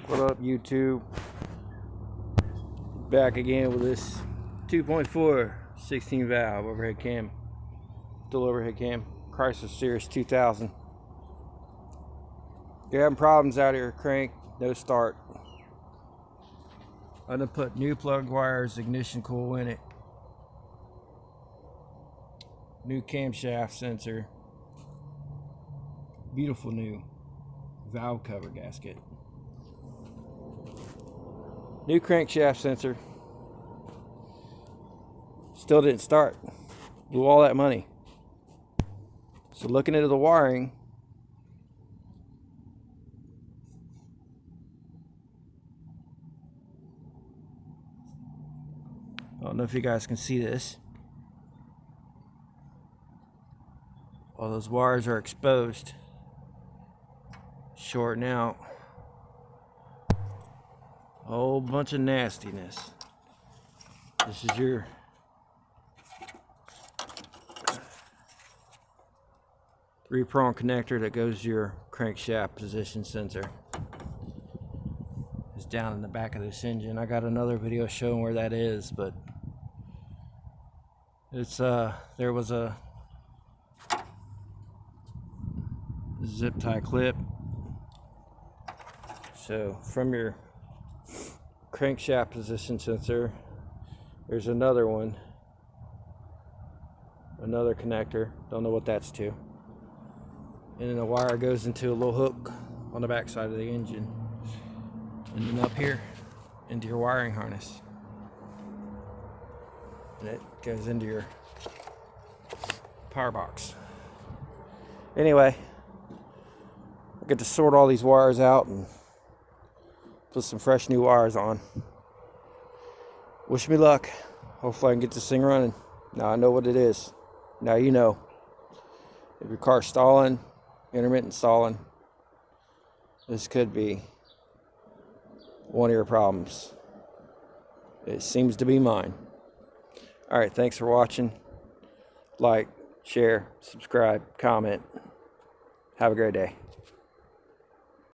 What up, YouTube? Back again with this 2.4 16 valve overhead cam, dual overhead cam, Chrysler Cirrus 2000. You're having problems out here, crank, no start. I'm gonna put new plug wires, ignition coil in it, new camshaft sensor, beautiful new valve cover gasket, new crankshaft sensor. Still didn't start. Blew all that money. So looking into the wiring, I don't know if you guys can see this. All those wires are exposed, shorting out. A whole bunch of nastiness. This is your three-prong connector that goes to your crankshaft position sensor. It's down in the back of this engine. I got another video showing where that is, but it's there was a zip tie clip. So from your crankshaft position sensor, there's another one, another connector, don't know what that's to, and then the wire goes into a little hook on the back side of the engine, and then up here into your wiring harness, and it goes into your power box. Anyway, I get to sort all these wires out and put some fresh new wires on. Wish me luck. Hopefully I can get this thing running. Now I know what it is. Now you know. If your car's stalling, intermittent stalling, this could be one of your problems. It seems to be mine. Alright, thanks for watching. Like, share, subscribe, comment. Have a great day.